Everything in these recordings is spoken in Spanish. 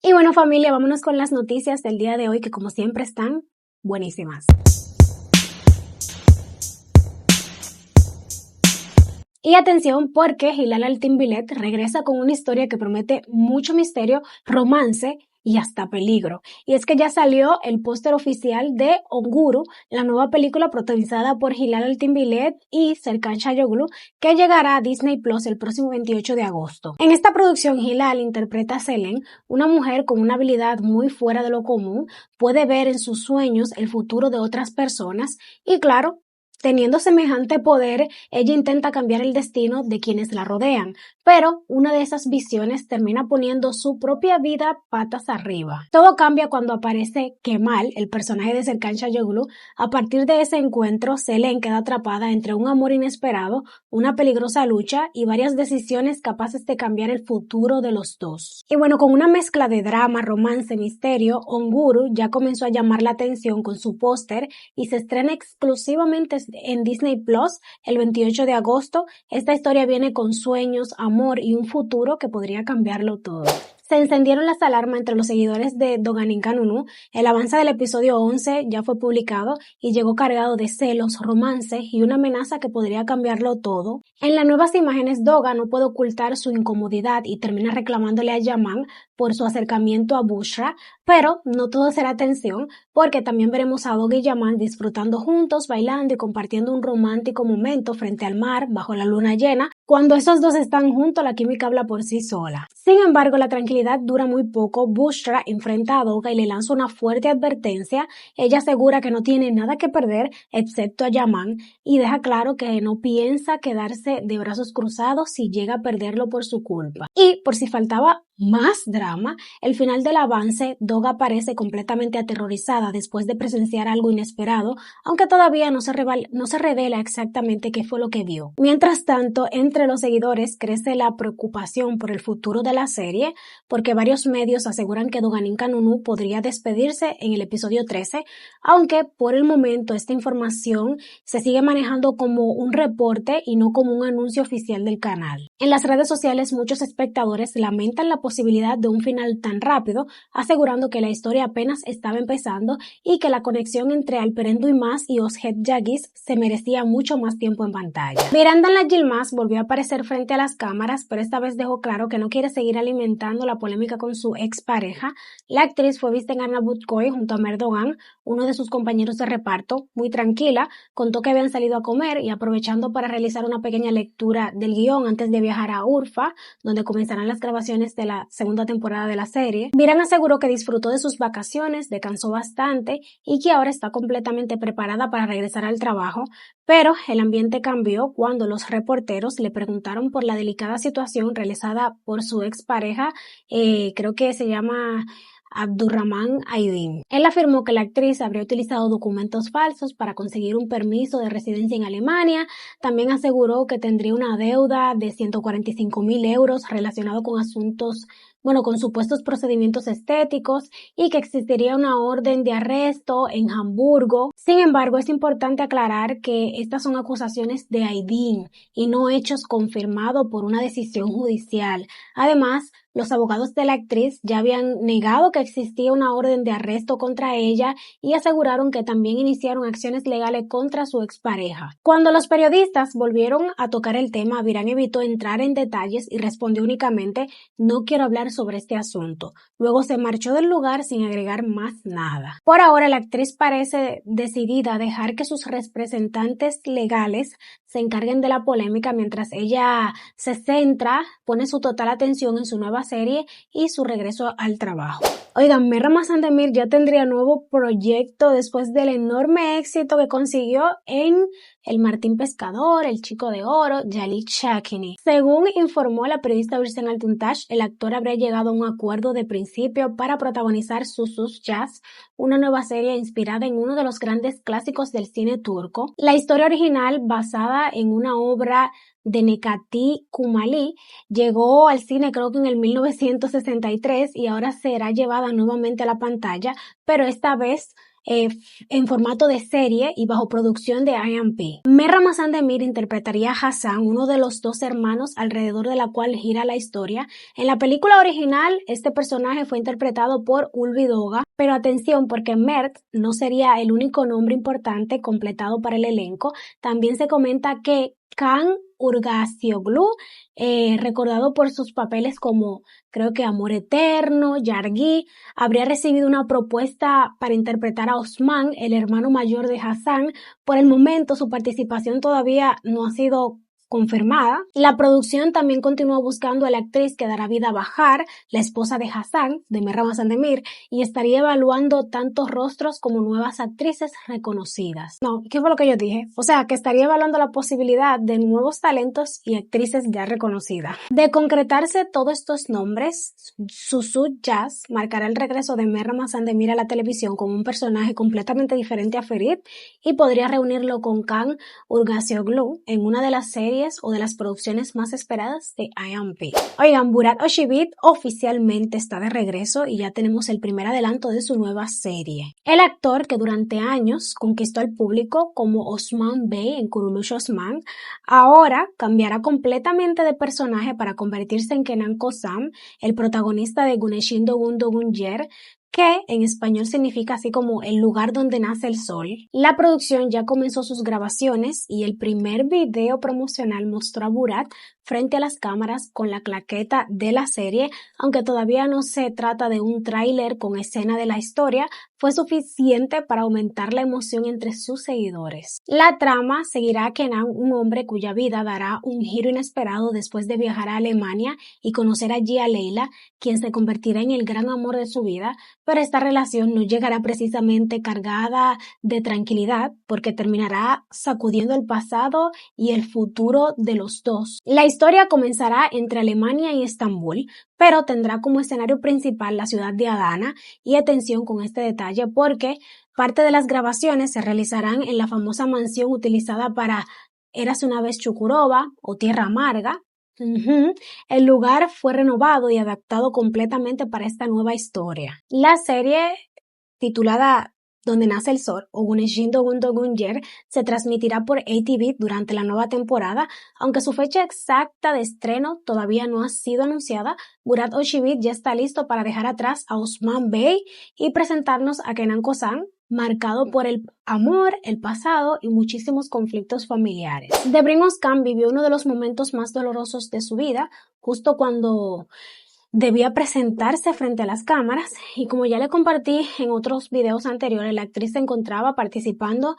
Y bueno, familia, vámonos con las noticias del día de hoy que como siempre están buenísimas. Y atención porque Hilal Al-Timbilet regresa con una historia que promete mucho misterio, romance y hasta peligro. Y es que ya salió el póster oficial de Onguru, la nueva película protagonizada por Hilal Al-Timbilet y Serkan Çayoglu, que llegará a Disney Plus el próximo 28 de agosto. En esta producción, Hilal interpreta a Selen, una mujer con una habilidad muy fuera de lo común, puede ver en sus sueños el futuro de otras personas y claro, teniendo semejante poder, ella intenta cambiar el destino de quienes la rodean, pero una de esas visiones termina poniendo su propia vida patas arriba. Todo cambia cuando aparece Kemal, el personaje de Serkan Çayoglu. A partir de ese encuentro, Selen queda atrapada entre un amor inesperado, una peligrosa lucha y varias decisiones capaces de cambiar el futuro de los dos. Y bueno, con una mezcla de drama, romance, misterio, Onguru ya comenzó a llamar la atención con su póster y se estrena exclusivamente en Disney Plus el 28 de agosto. Esta historia viene con sueños, amor y un futuro que podría cambiarlo todo. Se encendieron las alarmas entre los seguidores de Doganin Kanunu. El avance del episodio 11 ya fue publicado y llegó cargado de celos, romance y una amenaza que podría cambiarlo todo. En las nuevas imágenes, Doga no puede ocultar su incomodidad y termina reclamándole a Yaman por su acercamiento a Bushra, pero no todo será tensión porque también veremos a Doga y Yaman disfrutando juntos, bailando y compartiendo un romántico momento frente al mar bajo la luna llena. Cuando esos dos están juntos, la química habla por sí sola. Sin embargo, la tranquilidad dura muy poco. Bushra enfrenta a Doga y le lanza una fuerte advertencia. Ella asegura que no tiene nada que perder, excepto a Yaman, y deja claro que no piensa quedarse de brazos cruzados si llega a perderlo por su culpa. Y, por si faltaba más drama, el final del avance, Doga aparece completamente aterrorizada después de presenciar algo inesperado, aunque todavía no se revela exactamente qué fue lo que vio. Mientras tanto, entre los seguidores crece la preocupación por el futuro de la serie, porque varios medios aseguran que Doganin Kanunu podría despedirse en el episodio 13, aunque por el momento esta información se sigue manejando como un reporte y no como un anuncio oficial del canal. En las redes sociales muchos espectadores lamentan la posibilidad de un final tan rápido, asegurando que la historia apenas estaba empezando y que la conexión entre Alperen Duymaz y Özge Cengiz se merecía mucho más tiempo en pantalla. Mirandan Yılmaz volvió a aparecer frente a las cámaras, pero esta vez dejó claro que no quiere seguir alimentando la polémica con su expareja. La actriz fue vista en Arnavutköy junto a Merdogan, uno de sus compañeros de reparto, muy tranquila, contó que habían salido a comer y aprovechando para realizar una pequeña lectura del guión antes de viajar a Urfa, donde comenzarán las grabaciones de la segunda temporada de la serie. Miran aseguró que disfrutó de sus vacaciones, descansó bastante y que ahora está completamente preparada para regresar al trabajo, pero el ambiente cambió cuando los reporteros le preguntaron por la delicada situación realizada por su expareja, creo que se llama Abdurrahman Aydin. Él afirmó que la actriz habría utilizado documentos falsos para conseguir un permiso de residencia en Alemania. También aseguró que tendría una deuda de 145.000 euros relacionado con con supuestos procedimientos estéticos y que existiría una orden de arresto en Hamburgo. Sin embargo, es importante aclarar que estas son acusaciones de Aydin y no hechos confirmados por una decisión judicial. Además, los abogados de la actriz ya habían negado que existía una orden de arresto contra ella y aseguraron que también iniciaron acciones legales contra su expareja. Cuando los periodistas volvieron a tocar el tema, Aviran evitó entrar en detalles y respondió únicamente: "No quiero hablar sobre este asunto". Luego se marchó del lugar sin agregar más nada. Por ahora, la actriz parece decidida a dejar que sus representantes legales se encarguen de la polémica mientras ella pone su total atención en su nueva serie y su regreso al trabajo. Oigan, Mehran Sandemir ya tendría nuevo proyecto después del enorme éxito que consiguió en El Martín Pescador, El Chico de Oro, Yalit Shakini. Según informó la periodista Birsen Altuntaş, el actor habría llegado a un acuerdo de principio para protagonizar Susuz Jazz, una nueva serie inspirada en uno de los grandes clásicos del cine turco. La historia original, basada en una obra de Necati Kumali, llegó al cine creo que en el 1963 y ahora será llevada nuevamente a la pantalla, pero esta vez en formato de serie y bajo producción de IMP. Merra Mazandemir interpretaría a Hassan, uno de los dos hermanos alrededor de la cual gira la historia. En la película original, este personaje fue interpretado por Ulvi Doga, pero atención porque Mert no sería el único nombre importante completado para el elenco. También se comenta que Can Urgacioglu, recordado por sus papeles como creo que Amor Eterno, Yargui, habría recibido una propuesta para interpretar a Osman, el hermano mayor de Hassan. Por el momento su participación todavía no ha sido confirmada. La producción también continuó buscando a la actriz que dará vida a Bahar, la esposa de Hassan, de Merra Mazandemir, y estaría evaluando tantos rostros como nuevas actrices reconocidas. No, ¿qué fue lo que yo dije? O sea, que estaría evaluando la posibilidad de nuevos talentos y actrices ya reconocidas. De concretarse todos estos nombres, Susu Jazz marcará el regreso de Merra Mazandemir a la televisión con un personaje completamente diferente a Ferit y podría reunirlo con Can Urgacioglu en una de las series o de las producciones más esperadas de IMP. Oigan, Burak Özçivit oficialmente está de regreso y ya tenemos el primer adelanto de su nueva serie. El actor que durante años conquistó al público como Osman Bey en Kuruluş Osman, ahora cambiará completamente de personaje para convertirse en Kenan Kozan, el protagonista de Güneşin Doğduğu Yer, que en español significa así como el lugar donde nace el sol. La producción ya comenzó sus grabaciones y el primer video promocional mostró a Burak frente a las cámaras con la claqueta de la serie, aunque todavía no se trata de un tráiler con escena de la historia, fue suficiente para aumentar la emoción entre sus seguidores. La trama seguirá a Kenan, un hombre cuya vida dará un giro inesperado después de viajar a Alemania y conocer allí a Leila, quien se convertirá en el gran amor de su vida, pero esta relación no llegará precisamente cargada de tranquilidad porque terminará sacudiendo el pasado y el futuro de los dos. La historia comenzará entre Alemania y Estambul, pero tendrá como escenario principal la ciudad de Adana, y atención con este detalle porque parte de las grabaciones se realizarán en la famosa mansión utilizada para Érase una vez Chukurova o Tierra Amarga. El lugar fue renovado y adaptado completamente para esta nueva historia. La serie, titulada Donde nace el sol o Güneşin Doğduğu Yer, se transmitirá por ATV durante la nueva temporada, aunque su fecha exacta de estreno todavía no ha sido anunciada. Burak Özçivit ya está listo para dejar atrás a Osman Bey y presentarnos a Kenan Kozan, marcado por el amor, el pasado y muchísimos conflictos familiares. Debrin Özkan vivió uno de los momentos más dolorosos de su vida, justo cuando debía presentarse frente a las cámaras, y como ya le compartí en otros videos anteriores, la actriz se encontraba participando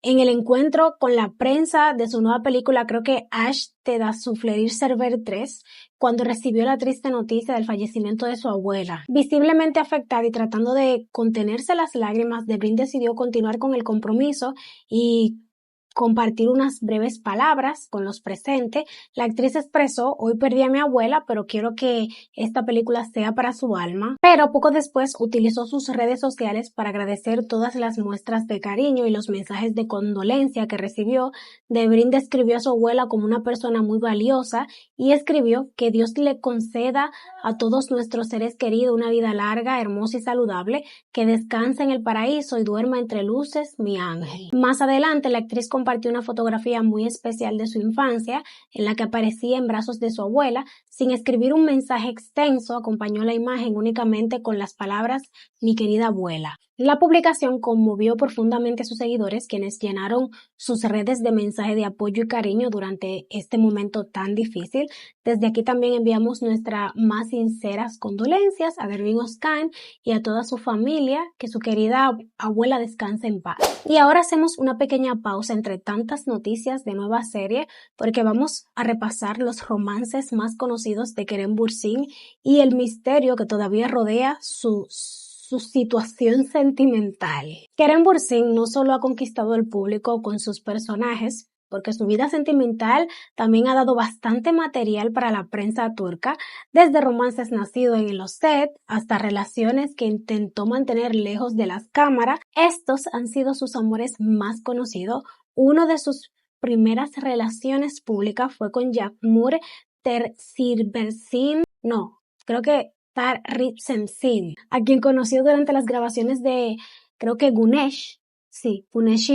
en el encuentro con la prensa de su nueva película, creo que Ash te da suflerir Server 3, cuando recibió la triste noticia del fallecimiento de su abuela. Visiblemente afectada y tratando de contenerse las lágrimas, Debrin decidió continuar con el compromiso y compartir unas breves palabras con los presentes. La actriz expresó: hoy perdí a mi abuela, pero quiero que esta película sea para su alma. Pero poco después utilizó sus redes sociales para agradecer todas las muestras de cariño y los mensajes de condolencia que recibió. Debrin describió a su abuela como una persona muy valiosa y escribió: que Dios le conceda a todos nuestros seres queridos una vida larga, hermosa y saludable, que descanse en el paraíso y duerma entre luces, mi ángel. Más adelante, la actriz compartió una fotografía muy especial de su infancia, en la que aparecía en brazos de su abuela. Sin escribir un mensaje extenso, acompañó la imagen únicamente con las palabras: mi querida abuela. La publicación conmovió profundamente a sus seguidores, quienes llenaron sus redes de mensajes de apoyo y cariño durante este momento tan difícil. Desde aquí también enviamos nuestras más sinceras condolencias a Debrin Özkan y a toda su familia, que su querida abuela descanse en paz. Y ahora hacemos una pequeña pausa entre tantas noticias de nueva serie, porque vamos a repasar los romances más conocidos de Kerem Bürsin y el misterio que todavía rodea su situación sentimental. Kerem Bürsin no solo ha conquistado el público con sus personajes, porque su vida sentimental también ha dado bastante material para la prensa turca, desde romances nacidos en los sets hasta relaciones que intentó mantener lejos de las cámaras. Estos han sido sus amores más conocidos. Uno de sus primeras relaciones públicas fue con Yağmur Terzigbersing, Tar Ripsemsin, a quien conoció durante las grabaciones de creo que Gunesh, sí, Gunesh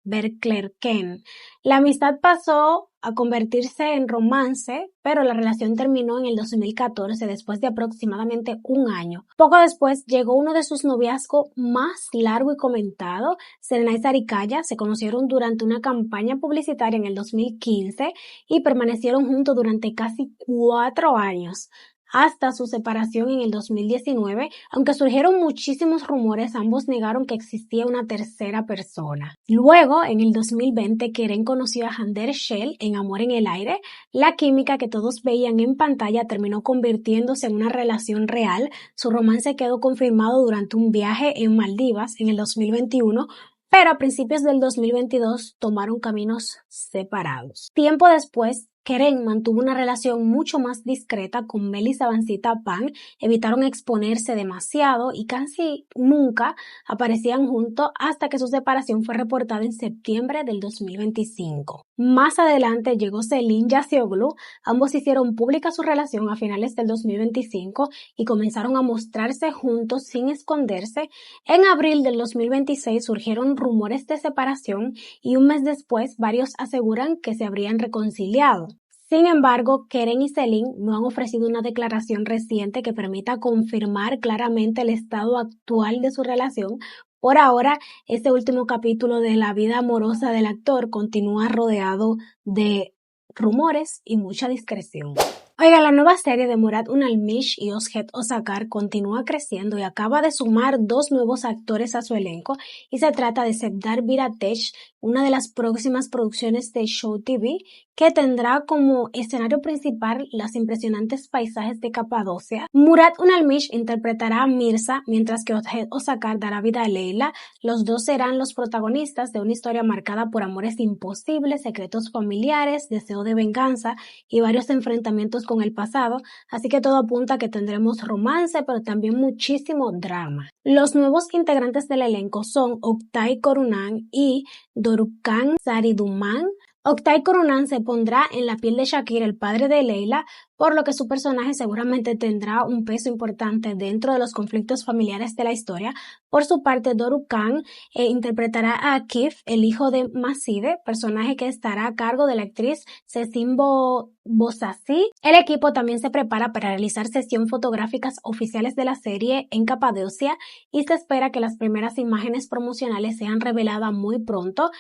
Berkelken. La amistad pasó a convertirse en romance, pero la relación terminó en el 2014 después de aproximadamente un año. Poco después llegó uno de sus noviazgos más largo y comentado, Serena y Sarikaya. Se conocieron durante una campaña publicitaria en el 2015 y permanecieron juntos durante casi 4 años hasta su separación en el 2019. Aunque surgieron muchísimos rumores, ambos negaron que existía una tercera persona. Luego, en el 2020, Keren conoció a Hander Shell en Amor en el Aire. La química que todos veían en pantalla terminó convirtiéndose en una relación real. Su romance quedó confirmado durante un viaje en Maldivas en el 2021, pero a principios del 2022 tomaron caminos separados. Tiempo después, Keren mantuvo una relación mucho más discreta con Melissa Bancita Pan, evitaron exponerse demasiado y casi nunca aparecían juntos hasta que su separación fue reportada en septiembre del 2025. Más adelante llegó Selin Yacioglu, ambos hicieron pública su relación a finales del 2025 y comenzaron a mostrarse juntos sin esconderse. En abril del 2026 surgieron rumores de separación y un mes después varios aseguran que se habrían reconciliado. Sin embargo, Keren y Selin no han ofrecido una declaración reciente que permita confirmar claramente el estado actual de su relación. Por ahora, este último capítulo de la vida amorosa del actor continúa rodeado de rumores y mucha discreción. Oiga, la nueva serie de Murat Unalmish y Özge Özakar continúa creciendo y acaba de sumar 2 nuevos actores a su elenco, y se trata de Sevdar Biratesh, una de las próximas producciones de Show TV, que tendrá como escenario principal los impresionantes paisajes de Capadocia. Murat Unalmish interpretará a Mirza, mientras que Özge Özakar dará vida a Leila. Los dos serán los protagonistas de una historia marcada por amores imposibles, secretos familiares, deseo de venganza y varios enfrentamientos con el pasado, así que todo apunta a que tendremos romance, pero también muchísimo drama. Los nuevos integrantes del elenco son Oktay Korunan y Dorukhan Sariduman. Oktay Korunan se pondrá en la piel de Shakir, el padre de Leila, por lo que su personaje seguramente tendrá un peso importante dentro de los conflictos familiares de la historia. Por su parte, Dorukhan interpretará a Akif, el hijo de Maside, personaje que estará a cargo de la actriz Sesimbo Bosasi. El equipo también se prepara para realizar sesión fotográficas oficiales de la serie en Capadocia y se espera que las primeras imágenes promocionales sean reveladas muy pronto.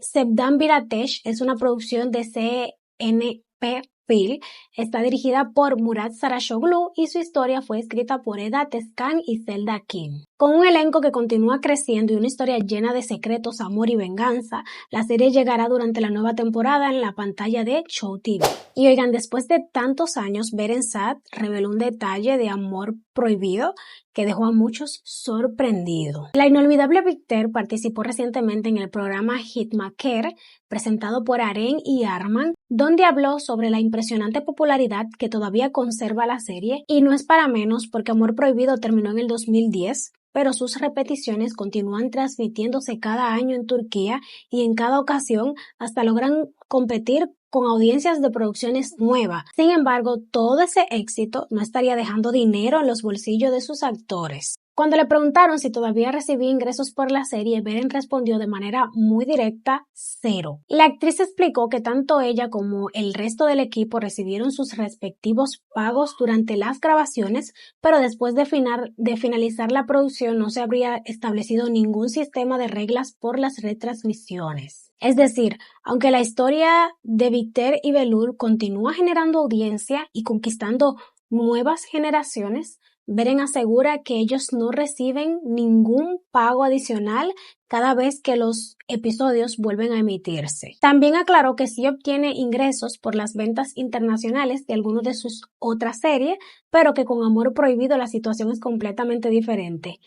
Sevdar Biratesh es una producción de CNP Film, está dirigida por Murat Sarasoglu y su historia fue escrita por Eda Tezcan y Zelda Kim. Con un elenco que continúa creciendo y una historia llena de secretos, amor y venganza, la serie llegará durante la nueva temporada en la pantalla de Show TV. Y oigan, después de tantos años, Beren Saat reveló un detalle de amor prohibido que dejó a muchos sorprendidos. La inolvidable Bihter participó recientemente en el programa Hitmaker, presentado por Aren y Arman, donde habló sobre la impresionante popularidad que todavía conserva la serie, y no es para menos porque Amor Prohibido terminó en el 2010, pero sus repeticiones continúan transmitiéndose cada año en Turquía y en cada ocasión hasta logran competir con audiencias de producciones nuevas. Sin embargo, todo ese éxito no estaría dejando dinero en los bolsillos de sus actores. Cuando le preguntaron si todavía recibía ingresos por la serie, Beren respondió de manera muy directa: cero. La actriz explicó que tanto ella como el resto del equipo recibieron sus respectivos pagos durante las grabaciones, pero después de finalizar la producción no se habría establecido ningún sistema de reglas por las retransmisiones. Es decir, aunque la historia de Bihter y Belur continúa generando audiencia y conquistando nuevas generaciones, Beren asegura que ellos no reciben ningún pago adicional cada vez que los episodios vuelven a emitirse. También aclaró que sí obtiene ingresos por las ventas internacionales de algunas de sus otras series, pero que con Amor Prohibido la situación es completamente diferente.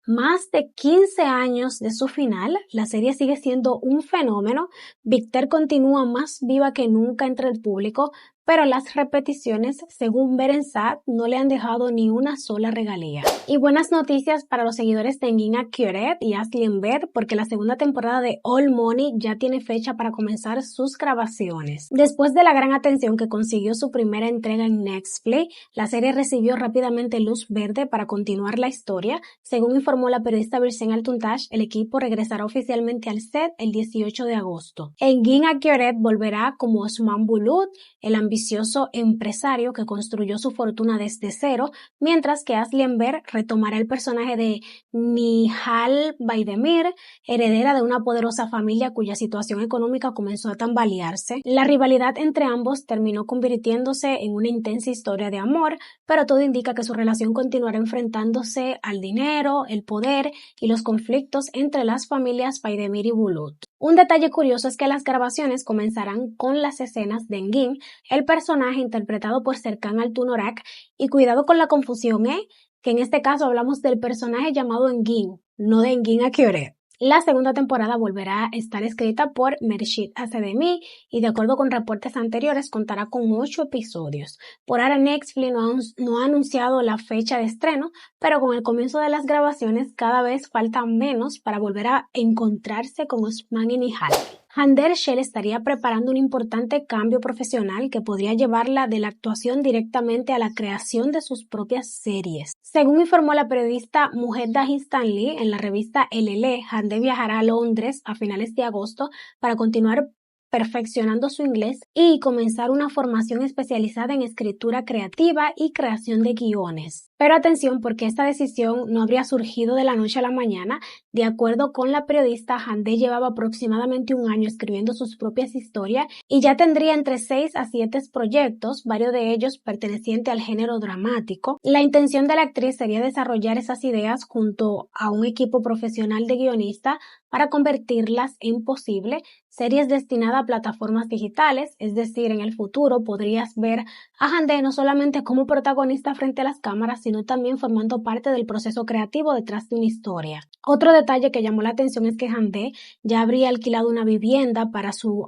Más de 15 años de su final, la serie sigue siendo un fenómeno. Bihter continúa más viva que nunca entre el público. pero las repeticiones, según Berensat, no le han dejado ni una sola regalía. Y buenas noticias para los seguidores de Gina Kioret y Aisling Bed, porque la segunda temporada de All Money ya tiene fecha para comenzar sus grabaciones. Después de la gran atención que consiguió su primera entrega en Netflix, la serie recibió rápidamente luz verde para continuar la historia. Según informó la periodista Virginie Altuntash, el equipo regresará oficialmente al set el 18 de agosto. En Gina Kioret volverá como Osman Bulut, el ambicioso empresario que construyó su fortuna desde cero, mientras que Aisling Bed retomará el personaje de Nihal Baydemir, heredera de una poderosa familia cuya situación económica comenzó a tambalearse. La rivalidad entre ambos terminó convirtiéndose en una intensa historia de amor, pero todo indica que su relación continuará enfrentándose al dinero, el poder y los conflictos entre las familias Baydemir y Bulut. Un detalle curioso es que las grabaciones comenzarán con las escenas de Engin, el personaje interpretado por Serkan Altunorak, y cuidado con la confusión, que en este caso hablamos del personaje llamado Engin, no de Engin Akeoré. La segunda temporada volverá a estar escrita por Mershid Acedemi y de acuerdo con reportes anteriores contará con 8 episodios. Por ahora Netflix no ha anunciado la fecha de estreno, pero con el comienzo de las grabaciones cada vez falta menos para volver a encontrarse con Osman y Nihal. Hande Erçel estaría preparando un importante cambio profesional que podría llevarla de la actuación directamente a la creación de sus propias series. Según informó la periodista Muhed Dahistanli en la revista LL, Hande viajará a Londres a finales de agosto para continuar perfeccionando su inglés y comenzar una formación especializada en escritura creativa y creación de guiones. Pero atención, porque esta decisión no habría surgido de la noche a la mañana. De acuerdo con la periodista, Hande llevaba aproximadamente un año escribiendo sus propias historias y ya tendría entre 6 a 7 proyectos, varios de ellos pertenecientes al género dramático. La intención de la actriz sería desarrollar esas ideas junto a un equipo profesional de guionistas para convertirlas en posible series destinadas a plataformas digitales, es decir, en el futuro podrías ver a Hande no solamente como protagonista frente a las cámaras, sino también formando parte del proceso creativo detrás de una historia. Otro detalle que llamó la atención es que Hande ya habría alquilado una vivienda para su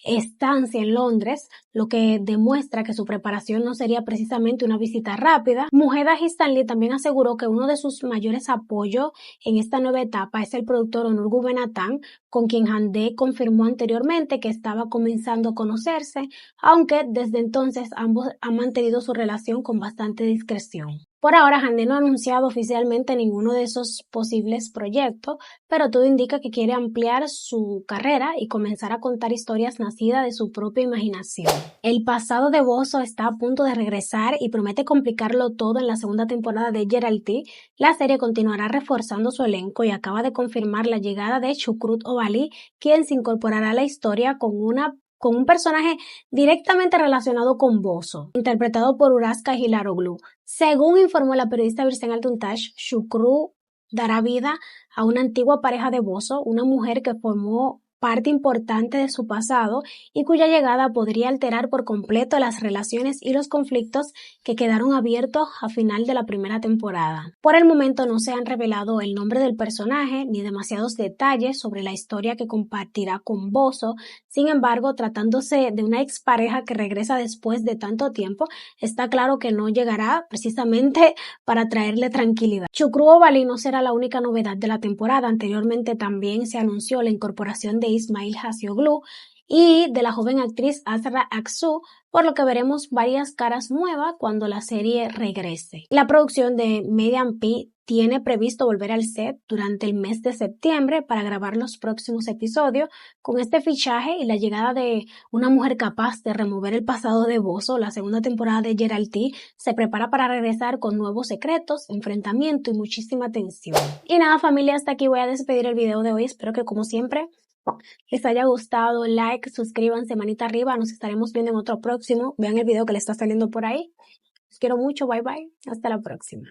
estancia en Londres, lo que demuestra que su preparación no sería precisamente una visita rápida. Muhed Dahistanli también aseguró que uno de sus mayores apoyos en esta nueva etapa es el productor Onur Guvenatan, con quien Hande confirmó anteriormente que estaba comenzando a conocerse, aunque desde entonces ambos han mantenido su relación con bastante discreción. Por ahora, Hande no ha anunciado oficialmente ninguno de esos posibles proyectos, pero todo indica que quiere ampliar su carrera y comenzar a contar historias nacidas de su propia imaginación. El pasado de Bozo está a punto de regresar y promete complicarlo todo en la segunda temporada de Geralti. La serie continuará reforzando su elenco y acaba de confirmar la llegada de Shukrut Obali, quien se incorporará a la historia con un personaje directamente relacionado con Bozo, interpretado por Uras Kahilaroglu. Según informó la periodista Virginie Altuntash, Shukrut dará vida a una antigua pareja de Bozo, una mujer que formó parte importante de su pasado y cuya llegada podría alterar por completo las relaciones y los conflictos que quedaron abiertos a final de la primera temporada. Por el momento no se han revelado el nombre del personaje ni demasiados detalles sobre la historia que compartirá con Bozo. Sin embargo, tratándose de una expareja que regresa después de tanto tiempo, está claro que no llegará precisamente para traerle tranquilidad. Shukrut Obali no será la única novedad de la temporada. Anteriormente también se anunció la incorporación de Ismail Hasioglu y de la joven actriz Azra Aksu, por lo que veremos varias caras nuevas cuando la serie regrese. La producción de Median P tiene previsto volver al set durante el mes de septiembre para grabar los próximos episodios. Con este fichaje y la llegada de una mujer capaz de remover el pasado de Bozo, la segunda temporada de Geralti se prepara para regresar con nuevos secretos, enfrentamiento y muchísima tensión. Y nada, familia, hasta aquí voy a despedir el video de hoy. Espero que, como siempre, les haya gustado. Like, suscríbanse, manita arriba. Nos estaremos viendo en otro próximo. Vean el video que les está saliendo por ahí. Los quiero mucho. Bye bye. Hasta la próxima.